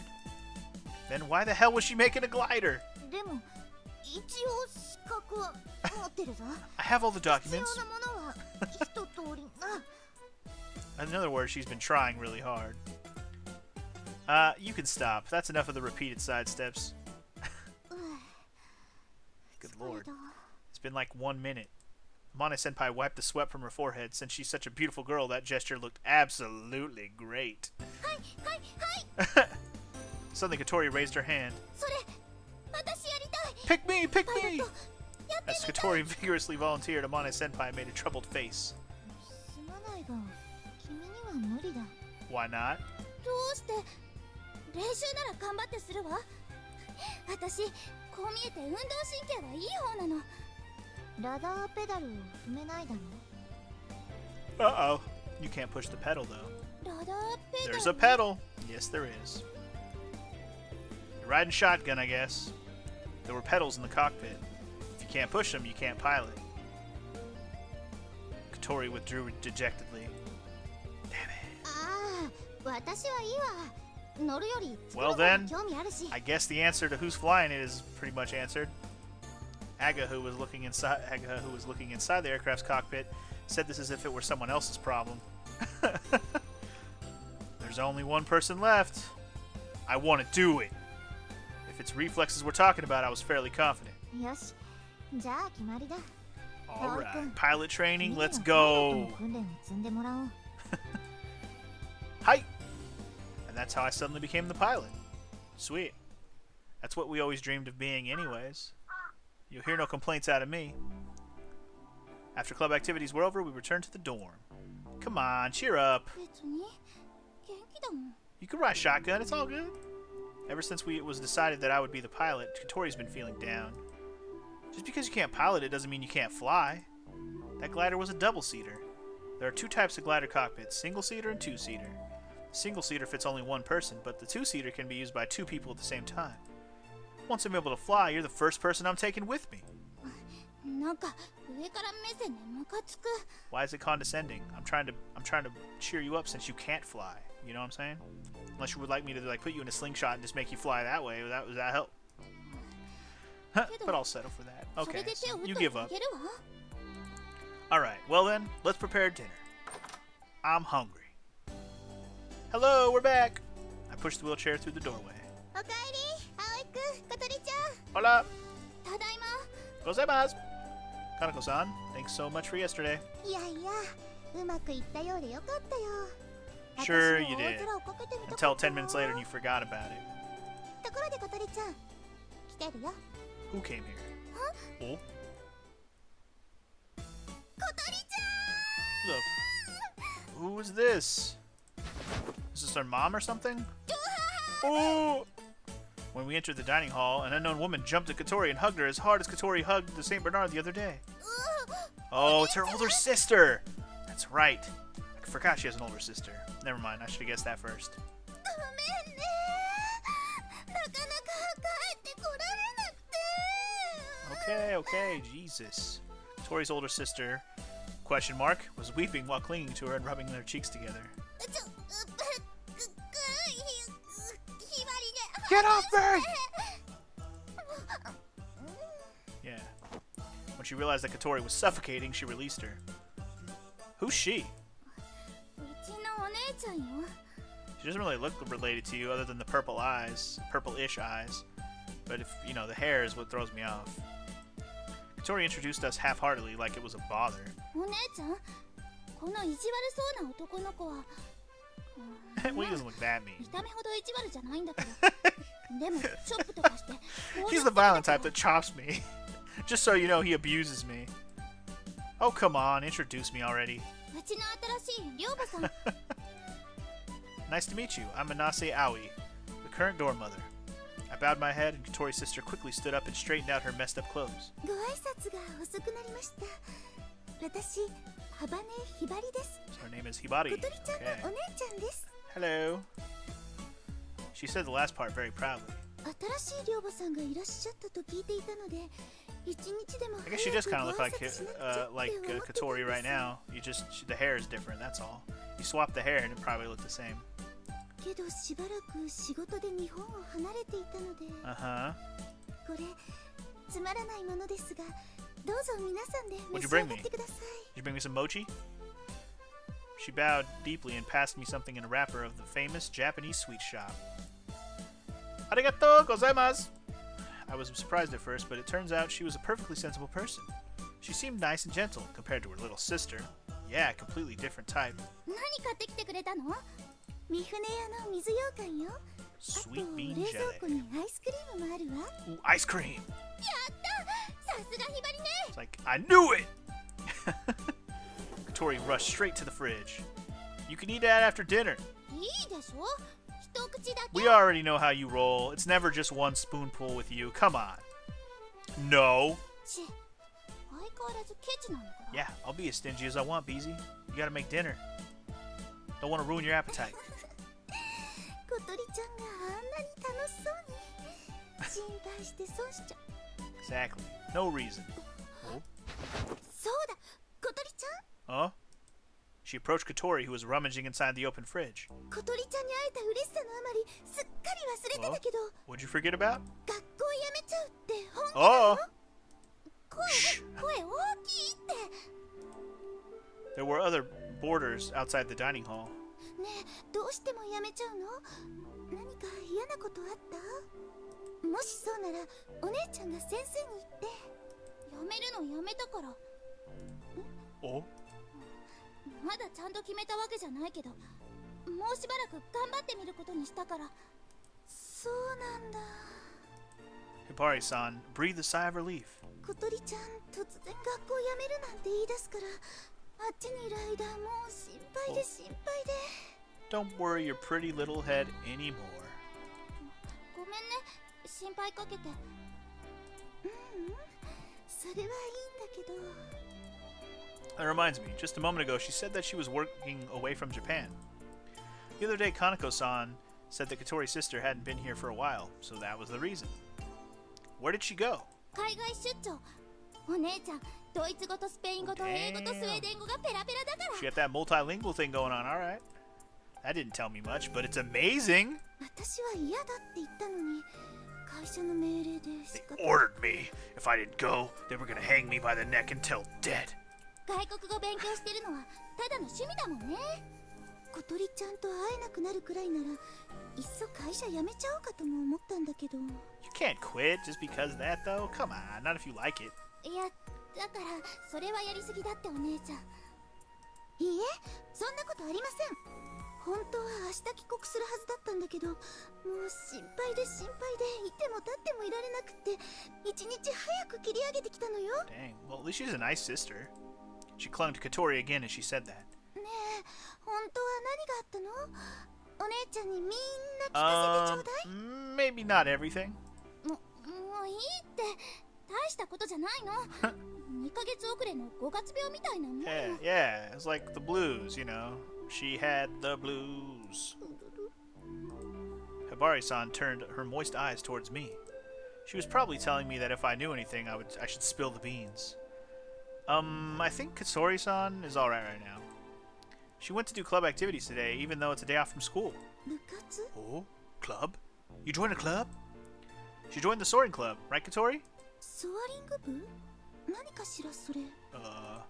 Then why the hell was she making a glider? でも、一応資格は持ってるぞ。 I have all the 必 documents. 要なものは一通りな。 In other words, she's been trying really hard. You can stop. That's enough of the repeated side steps. Good lord. It's been like 1 minute. Amane-senpai wiped the sweat from her forehead. Since she's such a beautiful girl, that gesture looked absolutely great. Suddenly, Katori raised her hand. それ、私やりたい。 Pick me! Pick パイ me! ロット、やって As みたい。 Katori vigorously volunteered, Amane-senpai made a troubled face. すまないが、君には無理だ。 Why not? どうして？練習なら頑張ってするわ。私、こう見えて運動神経はいい方なの。ラダーペダルを踏めないだろ。 Uh-oh. You can't push the pedal, though. ラダーペダル。 There's a pedal. Yes, there is. You're riding shotgun, I guess. There were pedals in the cockpit. If you can't push them, you can't pilot. Katori withdrew dejectedly. Damn it. Well then, I guess the answer to who's flying it is pretty much answered. Aga, who was looking inside the aircraft's cockpit, said this as if it were someone else's problem. There's only one person left. I want to do it. If it's reflexes we're talking about, I was fairly confident. Alright, pilot training, let's go. Hi! And that's how I suddenly became the pilot. Sweet. That's what we always dreamed of being anyways. You'll hear no complaints out of me. After club activities were over, we returned to the dorm. Come on, cheer up. You can ride shotgun, it's all good. Ever since it was decided that I would be the pilot, Katori's been feeling down. Just because you can't pilot it doesn't mean you can't fly. That glider was a double-seater. There are two types of glider cockpits, single-seater and two-seater. The single-seater fits only one person, but the two-seater can be used by two people at the same time. Once I'm able to fly, you're the first person I'm taking with me. Why is it condescending? I'm trying to cheer you up since you can't fly. You know what I'm saying? Unless you would like me to like put you in a slingshot and just make you fly that way. Would that help? But I'll settle for that. Okay, so you give up. Alright, well then, let's prepare dinner. I'm hungry. Hello, we're back! I pushed the wheelchair through the doorway. Hola! Gozaimasu! Kanako-san, thanks so much for yesterday. Sure you did. Until 10 minutes later and you forgot about it. Who came here? Oh? Look. Who is this? Is this our mom or something? Oh! When we entered the dining hall, an unknown woman jumped at Katori and hugged her as hard as Katori hugged the St. Bernard the other day. Oh, it's her older sister! That's right. I forgot she has an older sister. Never mind, I should have guessed that first. Okay, Jesus. Tori's older sister, question mark, was weeping while clinging to her and rubbing their cheeks together. Get off me! Yeah. When she realized that Katori was suffocating, she released her. Who's she? She doesn't really look related to you other than the purple eyes, purple-ish eyes. But if, you know, the hair is what throws me off. Katori introduced us half-heartedly like it was a bother. Well, he doesn't look that mean. He's the violent type that chops me. Just so you know, he abuses me. Oh, come on, introduce me already. Nice to meet you. I'm Manase Aoi, the current dorm mother. I bowed my head, and Katori's sister quickly stood up and straightened out her messed up clothes. So her name is Hibari. Okay. Hello. She said the last part very proudly. I guess she does kind of look like Katori right now. The hair is different, that's all. You swap the hair and it probably look the same. Uh-huh. What'd you bring me? Did you bring me some mochi? She bowed deeply and passed me something in a wrapper of the famous Japanese sweet shop. Arigatou gozaimasu! I was surprised at first, but it turns out she was a perfectly sensible person. She seemed nice and gentle compared to her little sister. Yeah, completely different type. Sweet bean jelly. Ooh, ice cream! It's like, I knew it! Katori rushed straight to the fridge. You can eat that after dinner. We already know how you roll. It's never just one spoonful with you. Come on. No. Yeah, I'll be as stingy as I want, Beezy. You gotta make dinner. Don't want to ruin your appetite. Exactly. No reason. Oh. そうだ、小鳥ちゃん。 Huh? She approached Katori, who was rummaging inside the open fridge. 小鳥ちゃんに会えた嬉しさのあまりすっかり忘れてたけど、 What'd you forget about? 学校辞めちゃうって本当 Oh! なの？声大きいって。 There were other boarders outside the dining hall. ねえ、どうしても辞めちゃうの？何か嫌なことあった？もしそうならお姉ちゃんが先生に言って。辞めるのやめたから。 Oh? まだちゃんと決めたわけじゃないけど、もうしばらく頑張ってみることにしたから。そうなんだ。 Hibari-san breathed a sigh of relief. 小鳥ちゃん、突然学校辞めるなんて言い出すから、あっちにいる間もう心配で心配で。 Don't worry your pretty little head anymore. ごめんね、心配かけて。それはいいんだけど。 That reminds me, just a moment ago she said that she was working away from Japan. The other day Kaneko-san said that Katori's sister hadn't been here for a while, so that was the reason. Where did she go? 海外出張。お姉ちゃん、ドイツ語とスペイン語と英語とスウェーデン語がペラペラだから。 She got that multilingual thing going on, alright. That didn't tell me much, but it's amazing! 私は嫌だって言ったのに、会社の命令で仕 They 方。 ordered me. If I didn't go, they were gonna hang me by the neck until dead. 外国語勉強してるのはただの趣味だもんね。小鳥ちゃんと会えなくなるくらいなら、いっそ会社辞めちゃおうかとも思ったんだけど。 You can't quit just because of that, though. Come on, not if you like it. いや、だからそれはやりすぎだってお姉ちゃん。いいえ、そんなことありません。本当は明日帰国するはずだったんだけど、もう心配で心配でいても立ってもいられなくって一日早く切り上げてきたのよ。 Dang, well, at least she's a nice sister. She clung to Katori again as she said that. ねえ、本当は何があったの？お姉ちゃんにみんな聞かせてちょうだい。 Maybe not everything. もういいって、大したことじゃないの。2ヶ月遅れの5月病みたいなもん。 Yeah, it's like the blues, you know. She had the blues. Hibari-san turned her moist eyes towards me. She was probably telling me that if I knew anything, I should spill the beans. I think Katsuri-san is alright right now. She went to do club activities today, even though it's a day off from school. 部活？ Oh, club? You joined a club? She joined the soaring club, right, Katori? ソアリング部？何かしらそれ。それは。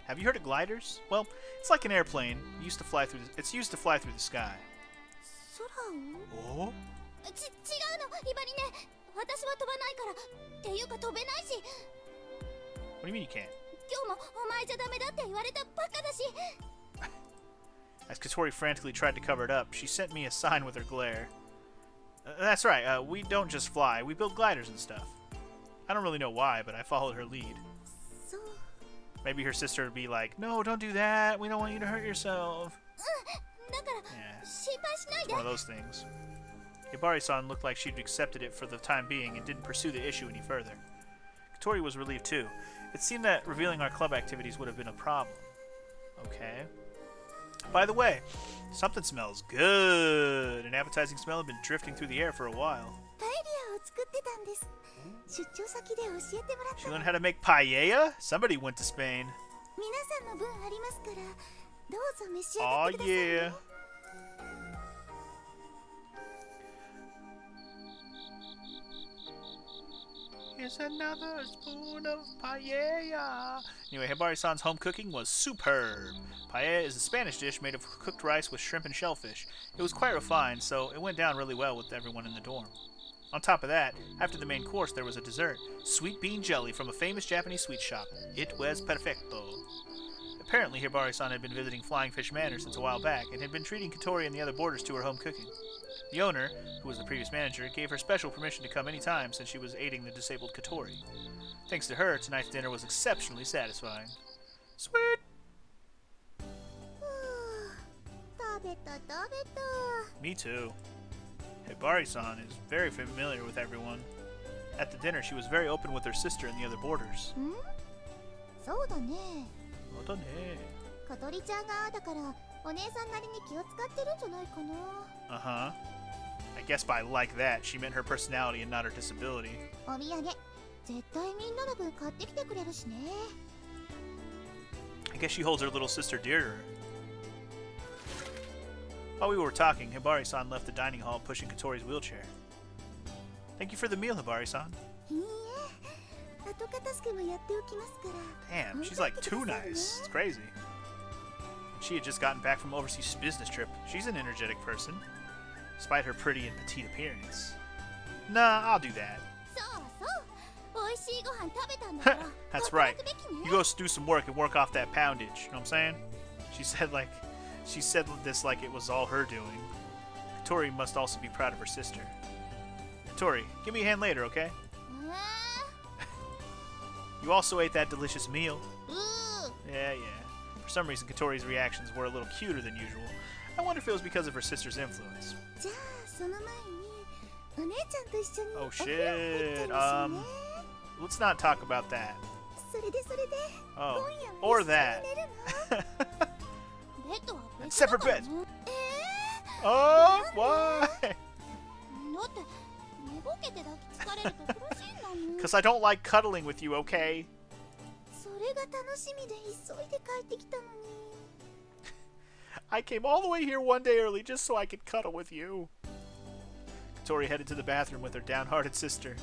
Have you heard of gliders? Well, it's like an airplane. It's used to fly through the sky. 空を？ Oh? 違うの、ひばりね。私は飛ばないから。っていうか飛べないし。 What do you mean you can't? 今日もお前じゃダメだって言われたばっかだし。 As Katori frantically tried to cover it up, she sent me a sign with her glare. That's right, we don't just fly, we build gliders and stuff. I don't really know why, but I followed her lead. そう。 Maybe her sister would be like, no, don't do that, we don't want you to hurt yourself. だから、 Yeah, 心配しない it's で。 one of those things. Hibari-san looked like she'd accepted it for the time being and didn't pursue the issue any further. Katori was relieved too. It seemed that revealing our club activities would have been a problem. Okay. By the way, something smells good. An appetizing smell had been drifting through the air for a while. パエリアを作ってたんです。出張先で教えてもらっ She た。 learned how to make paella? Somebody went to Spain. 皆さんの分ありますから、どうぞ召し上 Oh がってくださいね。 yeah. Here's another spoon of paella. Anyway, Hibari-san's home cooking was superb. Paella is a Spanish dish made of cooked rice with shrimp and shellfish. It was quite refined, so it went down really well with everyone in the dorm. On top of that, after the main course, there was a dessert, sweet bean jelly from a famous Japanese sweet shop. It was perfecto. Apparently, Hibari-san had been visiting Flying Fish Manor since a while back and had been treating Katori and the other boarders to her home cooking. The owner, who was the previous manager, gave her special permission to come any time since she was aiding the disabled Katori. Thanks to her, tonight's dinner was exceptionally satisfying. Sweet! 食べた食べた。 Me too. Hibari-san is very familiar with everyone. At the dinner, she was very open with her sister and the other boarders. ん？そうだね。そうだね。小鳥ちゃんがだからお姉さんなりに気を使ってるんじゃないかな。Uh-huh. I guess by like that, she meant her personality and not her disability. お土産絶対みんなの分買ってきてくれるしね。 I guess she holds her little sister dear to her. While we were talking, Hibari-san left the dining hall pushing Katori's wheelchair. Thank you for the meal, Hibari-san. いいえ、後片付けもやっておきますから。 Damn, she's like too nice. It's crazy. She had just gotten back from overseas business trip. She's an energetic person, despite her pretty and petite appearance. Nah, I'll do that. そうそう、美味しいご飯食べたんだから。 That's right. 働くべきね。 You go do some work and work off that poundage. You know what I'm saying? She said this like it was all her doing. Katori must also be proud of her sister. Katori, give me a hand later, okay? You also ate that delicious meal. Yeah. For some reason, Katori's reactions were a little cuter than usual. I wonder if it was because of her sister's influence. じゃあその前にお姉ちゃんと一緒に Oh お風呂入っちゃ shit. いましょうね。 Let's not talk about that. それで Oh, 今夜も or 一緒に that. 寝るの？ベッドは別 Separate だから beds. ね。Oh, why? だって寝ぼけて抱きつかれると苦しいんだもん。 Because I don't like cuddling with you, okay? それが楽しみで急いで帰ってきたのに。 I came all the way here one day early just so I could cuddle with you. Katori headed to the bathroom with her downhearted sister.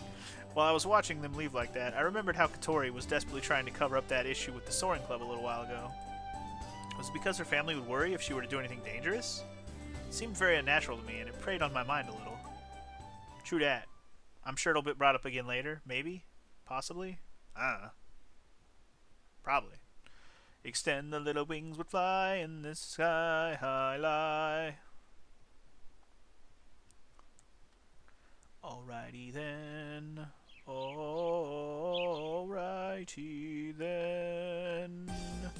While I was watching them leave like that, I remembered how Katori was desperately trying to cover up that issue with the soaring club a little while ago. Was it because her family would worry if she were to do anything dangerous? It seemed very unnatural to me, and it preyed on my mind a little. True that. I'm sure it'll be brought up again later, maybe? Possibly? I don't know. Probably. Extend the little wings would fly in the sky high lie. Alrighty then. Alrighty then.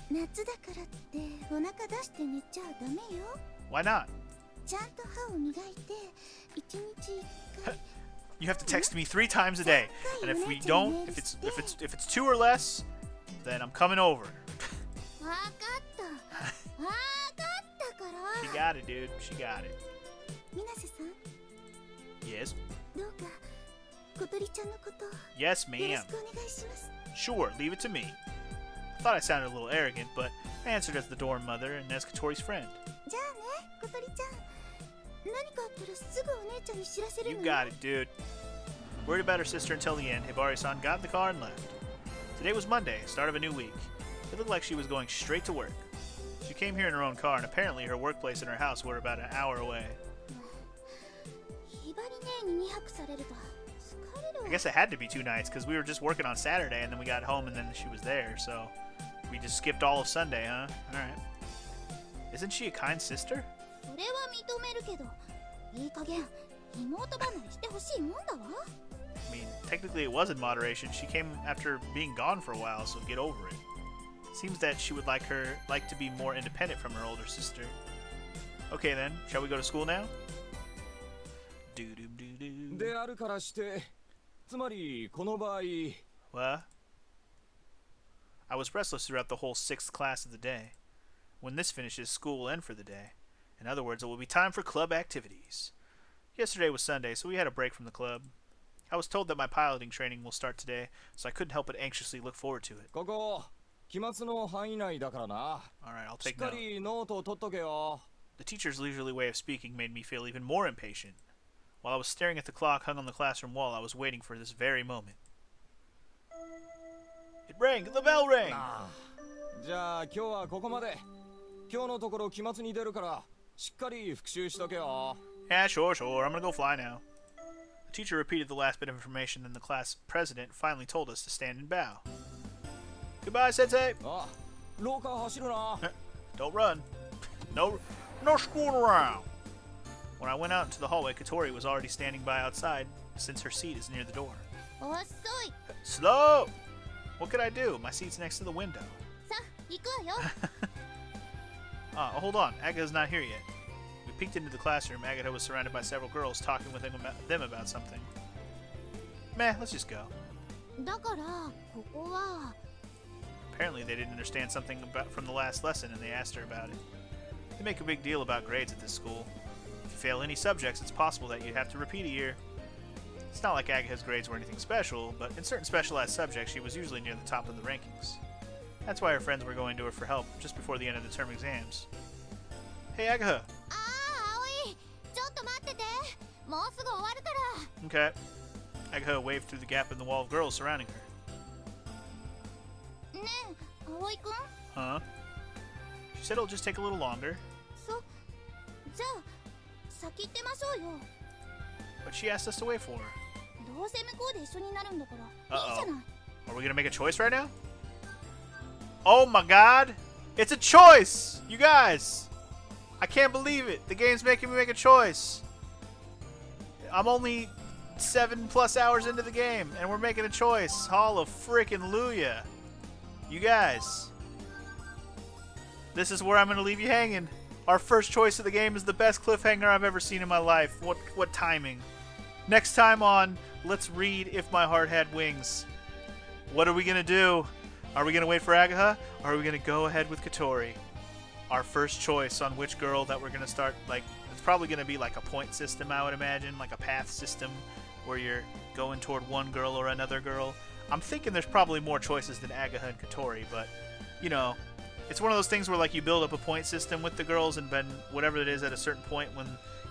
夏だからってお腹出して寝ちゃダメよ。 Why not? ちゃんと歯を磨いて一日一回。 You have to text me 3 times a day, and if we don't, if it's 2 or less, then I'm coming over. わかったわかったから。 She got it, dude. She got it. 水瀬さん、 Yes. どうか小鳥ちゃんのこと Yes, よろ ma'am. しくお願いします。 Sure, leave it to me. I thought I sounded a little arrogant, but I answered as the dorm mother and as Katori's friend. じゃあね、小鳥ちゃん。何かあったらすぐお姉ちゃんに知らせる You のよ。 got it, dude. Worried about her sister until the end, Hibari-san got in the car and left. Today was Monday, start of a new week. It looked like she was going straight to work. She came here in her own car, and apparently her workplace and her house were about an hour away. ひばり姉に2泊されると疲れるわ。 I guess it had to be 2 nights, because we were just working on Saturday, and then we got home, and then she was there, so we just skipped all of Sunday, huh? Alright. Isn't she a kind sister? それは認めるけど、いい加減妹離れしてほしいもんだわ。 I mean, technically it was in moderation. She came after being gone for a while, so get over it. Seems that she would like to be more independent from her older sister. Okay then, shall we go to school now? Doo-doo-doo-doo. であるからして、つまりこの場合、 What? I was restless throughout the whole 6th class of the day. When this finishes, school will end for the day. In other words, it will be time for club activities. Yesterday was Sunday, so we had a break from the club. I was told that my piloting training will start today, so I couldn't help but anxiously look forward to it. ここ期末の範囲内だからな。 Alright, I'll しっ take か note. りノートを取っとけよ。 The teacher's leisurely way of speaking made me feel even more impatient. While I was staring at the clock hung on the classroom wall, I was waiting for this very moment. It rang! The bell rang! ああじゃあ今日はここまで。今日のところ期末に出るからしっかり復習しとけよ。 Yeah, sure. I'm gonna go fly now. The teacher repeated the last bit of information, then the class president finally told us to stand and bow. Goodbye, Sensei! あ、廊下走るな。 Don't run. No screwing around. When I went out into the hallway, Katori was already standing by outside, since her seat is near the door. 遅い。 Slow! What could I do? My seat's next to the window. さあ、行くわよ。 Hold on. Agata's not here yet. We peeked into the classroom. Agata was surrounded by several girls talking with them about something. Meh, let's just go. だからここは Apparently they didn't understand something from the last lesson and they asked her about it. They make a big deal about grades at this school. If you fail any subjects, it's possible that you'd have to repeat a year. It's not like Agaha's grades were anything special, but in certain specialized subjects, she was usually near the top of the rankings. That's why her friends were going to her for help just before the end of the term exams. Hey, Agaha. Aoi! ちょっと待ってて! もうすぐ終わるから! Okay. Agaha waved through the gap in the wall of girls surrounding her. ねえ、葵くん? Huh? She said it'll just take a little longer. じゃあ、先行ってましょうよ. But she asked us to wait for her. どうせ向こうで一緒になるんだから、いいじゃない. Are we gonna make a choice right now? Oh my god! It's a choice! You guys! I can't believe it! The game's making me make a choice! I'm only 7+ hours into the game, and we're making a choice. Hallelujah! You guys. This is where I'm gonna leave you hanging. Our first choice of the game is the best cliffhanger I've ever seen in my life. What timing. Next time on Let's Read If My Heart Had Wings. What are we gonna do? Are we gonna wait for Agaha, or are we gonna go ahead with Katori? Our first choice on which girl that we're gonna start, like, it's probably gonna be like a point system, I would imagine, like a path system where you're going toward one girl or another girl. I'm thinking there's probably more choices than Agaha and Katori, but, you know, it's one of those things where, like, you build up a point system with the girls, and then whatever it is at a certain point when,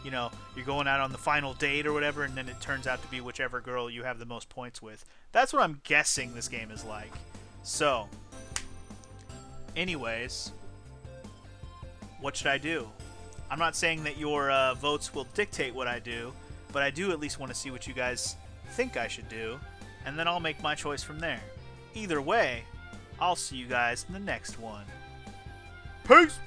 you know, you're going out on the final date or whatever, and then it turns out to be whichever girl you have the most points with. That's what I'm guessing this game is like. So, anyways, what should I do? I'm not saying that your votes will dictate what I do, but I do at least want to see what you guys think I should do, and then I'll make my choice from there. Either way, I'll see you guys in the next one. Peace!